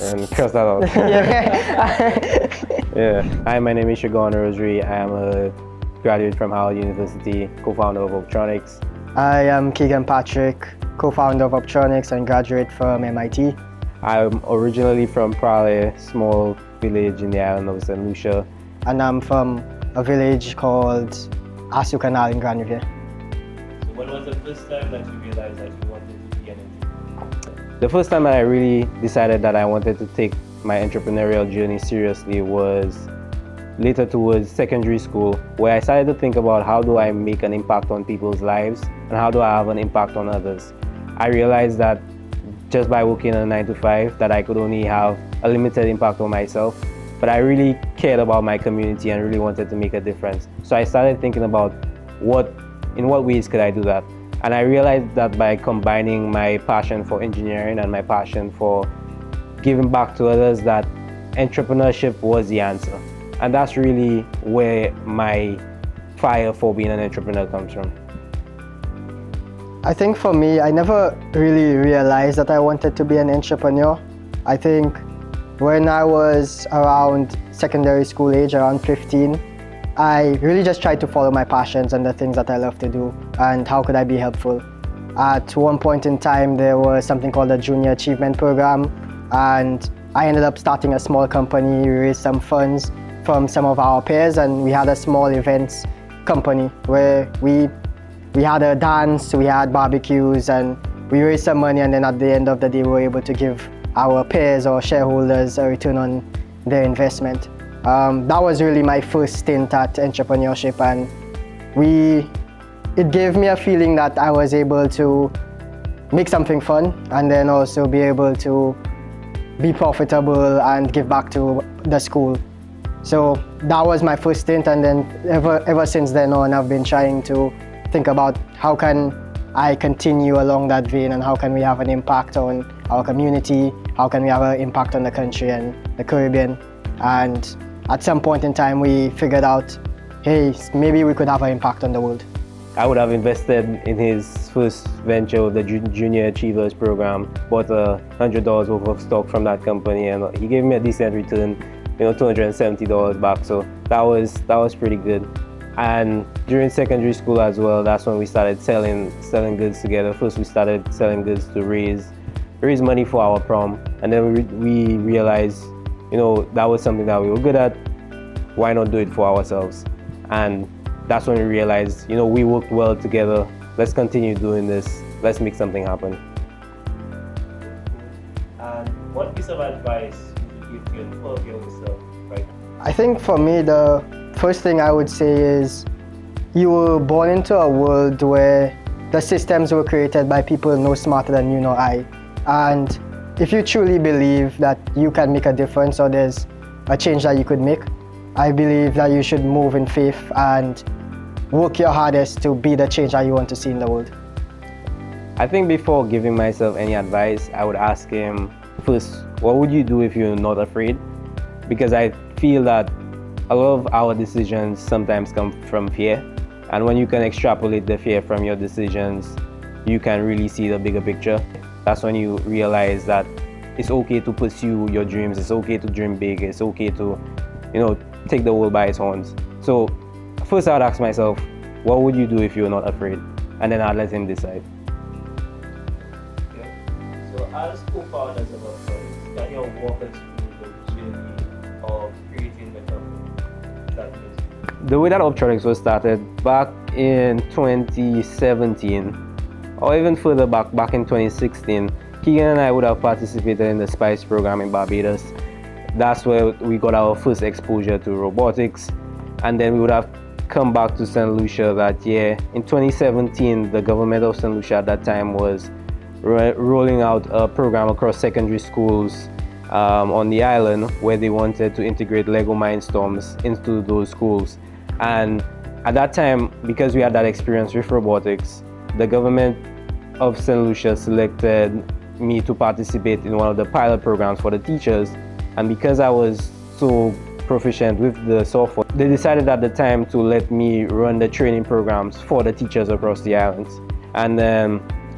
and cross that out. Yeah. Hi, my name is Shergaun. I am a graduate from Howard University, co-founder of Obtronics. I am Keeghan Patrick, co-founder of Obtronics and graduate from MIT. I'm originally from Prale, small village in the island of St. Lucia. And I'm from a village called Shergaun in Grand Riviere. So when was the first time that you realized that you wanted to be an entrepreneur? The first time that I really decided that I wanted to take my entrepreneurial journey seriously was later towards secondary school, where I started to think about how do I make an impact on people's lives and how do I have an impact on others. I realized that just by working a 9-to-5 that I could only have a limited impact on myself, but I really cared about my community and really wanted to make a difference. So I started thinking about in what ways could I do that? And I realized that by combining my passion for engineering and my passion for giving back to others, that entrepreneurship was the answer. And that's really where my fire for being an entrepreneur comes from. I think for me, I never really realized that I wanted to be an entrepreneur. I think when I was around secondary school age, around 15, I really just tried to follow my passions and the things that I love to do and how could I be helpful. At one point in time, there was something called a Junior Achievement Program, and I ended up starting a small company. We raised some funds from some of our peers, and we had a small events company where we had a dance, we had barbecues, and we raised some money, and then at the end of the day we were able to give our peers or shareholders a return on their investment. That was really my first stint at entrepreneurship, and it gave me a feeling that I was able to make something fun and then also be able to be profitable and give back to the school. So that was my first stint, and then ever since then on, I've been trying to think about how can I continue along that vein and how can we have an impact on our community, how can we have an impact on the country and the Caribbean. And at some point in time, we figured out, hey, maybe we could have an impact on the world. I would have invested in his first venture, the Junior Achievers program, bought $100 worth of stock from that company, and he gave me a decent return, $270 back. So that was pretty good. And during secondary school as well, that's when we started selling goods together. First, we started selling goods to raise money for our prom, and then we realized, that was something that we were good at. Why not do it for ourselves? And that's when we realized, we worked well together. Let's continue doing this. Let's make something happen. And what piece of advice would you give to your 12-year-old self right now? I think for me, the first thing I would say is you were born into a world where the systems were created by people no smarter than you nor I. And if you truly believe that you can make a difference or there's a change that you could make, I believe that you should move in faith and work your hardest to be the change that you want to see in the world. I think before giving myself any advice, I would ask him first, what would you do if you're not afraid? Because I feel that a lot of our decisions sometimes come from fear. And when you can extrapolate the fear from your decisions, you can really see the bigger picture. That's when you realize that it's okay to pursue your dreams, it's okay to dream big, it's okay to, take the world by its horns. So first I would ask myself, what would you do if you're not afraid? And then I'd let him decide. Yeah. So as co-founders of Obtronics, can you walk us through the journey of creating the company? The way that Obtronics was started back in 2017, or even further back in 2016, Keeghan and I would have participated in the SPICE program in Barbados. That's where we got our first exposure to robotics, and then we would have come back to St. Lucia that year. In 2017, the government of St. Lucia at that time was rolling out a program across secondary schools on the island where they wanted to integrate Lego Mindstorms into those schools. And at that time, because we had that experience with robotics, the government of St. Lucia selected me to participate in one of the pilot programs for the teachers. And because I was so proficient with the software, they decided at the time to let me run the training programs for the teachers across the islands. And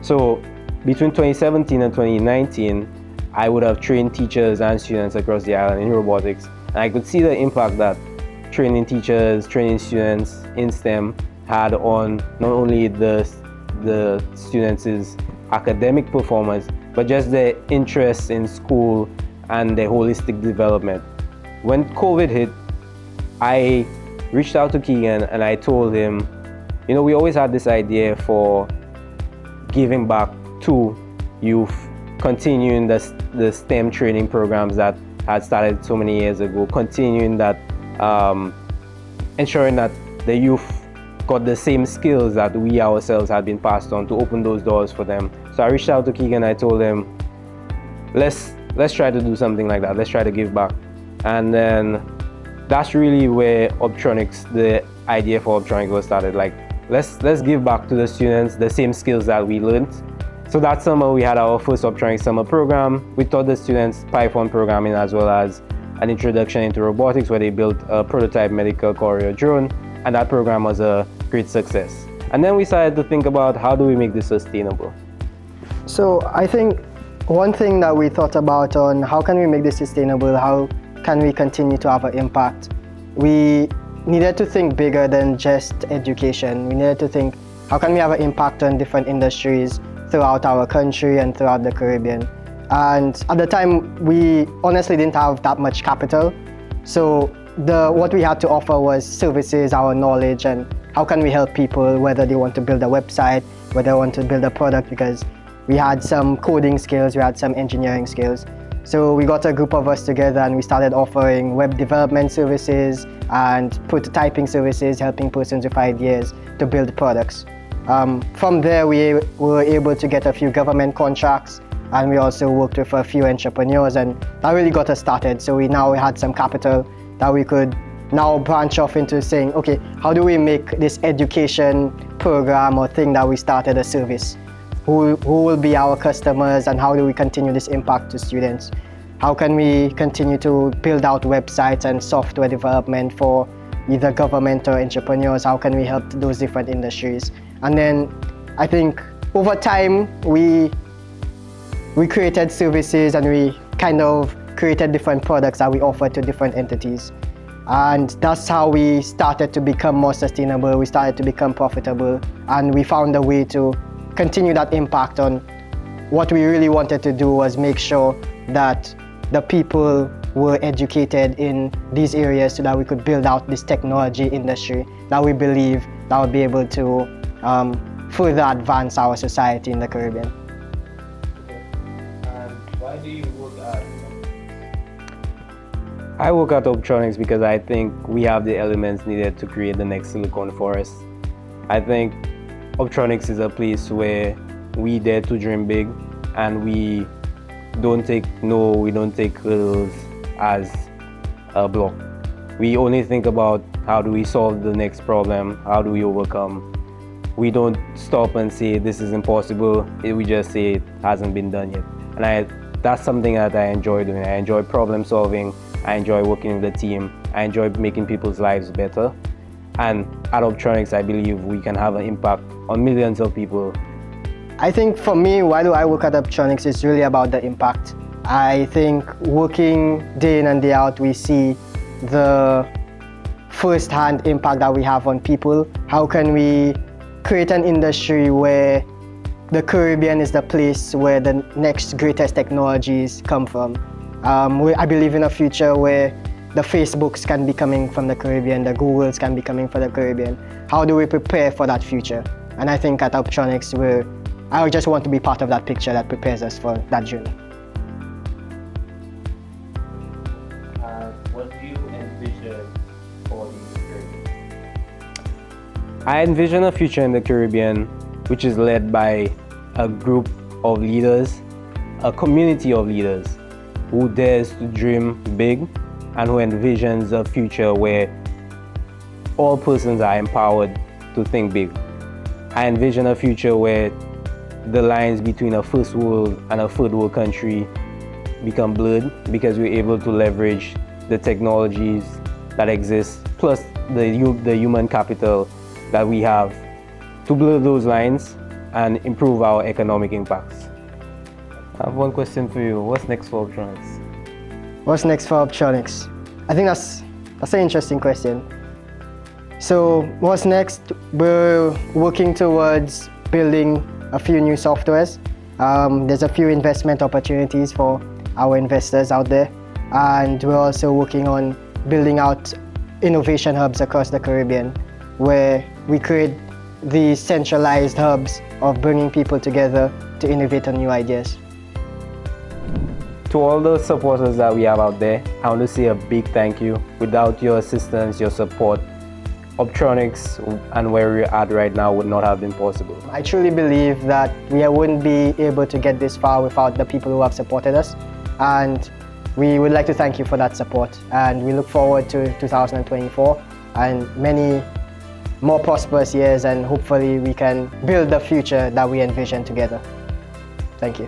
so between 2017 and 2019, I would have trained teachers and students across the island in robotics. And I could see the impact that training teachers, training students in STEM had on not only the students' academic performance, but just their interest in school and their holistic development. When COVID hit, I reached out to Keeghan and I told him, you know, we always had this idea for giving back to youth, continuing the STEM training programs that had started so many years ago, continuing that, ensuring that the youth got the same skills that we ourselves had been passed on, to open those doors for them. So I reached out to Keeghan and I told him, let's try to do something like that. Let's try to give back. And then that's really where Obtronics, the idea for Obtronics was started. Like, let's give back to the students the same skills that we learned. So that summer we had our first Obtronics summer program. We taught the students Python programming as well as an introduction into robotics, where they built a prototype medical courier drone, and that program was a great success. And then we started to think about, how do we make this sustainable? So I think one thing that we thought about on how can we make this sustainable, how can we continue to have an impact, we needed to think bigger than just education. We needed to think, how can we have an impact on different industries throughout our country and throughout the Caribbean? And at the time, we honestly didn't have that much capital. So what we had to offer was services, our knowledge, and how can we help people, whether they want to build a website, whether they want to build a product, because we had some coding skills, we had some engineering skills. So we got a group of us together and we started offering web development services and prototyping services, helping persons with ideas to build products. From there, we were able to get a few government contracts, and we also worked with a few entrepreneurs, and that really got us started. So we now had some capital that we could now branch off into saying, okay, how do we make this education program or thing that we started a service? Who will be our customers, and how do we continue this impact to students? How can we continue to build out websites and software development for either government or entrepreneurs? How can we help those different industries? And then I think over time, we created services and we kind of created different products that we offer to different entities. And that's how we started to become more sustainable. We started to become profitable, and we found a way to continue that impact on what we really wanted to do was make sure that the people were educated in these areas so that we could build out this technology industry that we believe that would be able to further advance our society in the Caribbean. Okay. And why do you work at? I work at Obtronics because I think we have the elements needed to create the next Silicon Forest. I think Obtronics is a place where we dare to dream big, and we don't take no, we don't take hurdles as a block. We only think about, how do we solve the next problem, how do we overcome. We don't stop and say this is impossible, we just say it hasn't been done yet. And that's something that I enjoy doing. I enjoy problem solving, I enjoy working with the team, I enjoy making people's lives better. And at Obtronics, I believe we can have an impact on millions of people. I think for me, why do I work at Obtronics is really about the impact. I think working day in and day out, we see the first-hand impact that we have on people. How can we create an industry where the Caribbean is the place where the next greatest technologies come from? I believe in a future where the Facebooks can be coming from the Caribbean, the Googles can be coming from the Caribbean. How do we prepare for that future? And I think at Obtronics, I just want to be part of that picture that prepares us for that journey. What do you envision for the Caribbean? I envision a future in the Caribbean which is led by a group of leaders, a community of leaders who dares to dream big and who envisions a future where all persons are empowered to think big. I envision a future where the lines between a first world and a third world country become blurred, because we're able to leverage the technologies that exist plus the human capital that we have to blur those lines and improve our economic impacts. I have one question for you. What's next for Obtronics? What's next for Obtronics? I think that's an interesting question. So what's next? We're working towards building a few new softwares. There's a few investment opportunities for our investors out there, and we're also working on building out innovation hubs across the Caribbean, where we create these centralized hubs of bringing people together to innovate on new ideas. To all those supporters that we have out there, I want to say a big thank you. Without your assistance, your support, Obtronics and where we're at right now would not have been possible. I truly believe that we wouldn't be able to get this far without the people who have supported us, and we would like to thank you for that support, and we look forward to 2024 and many more prosperous years, and hopefully we can build the future that we envision together. Thank you.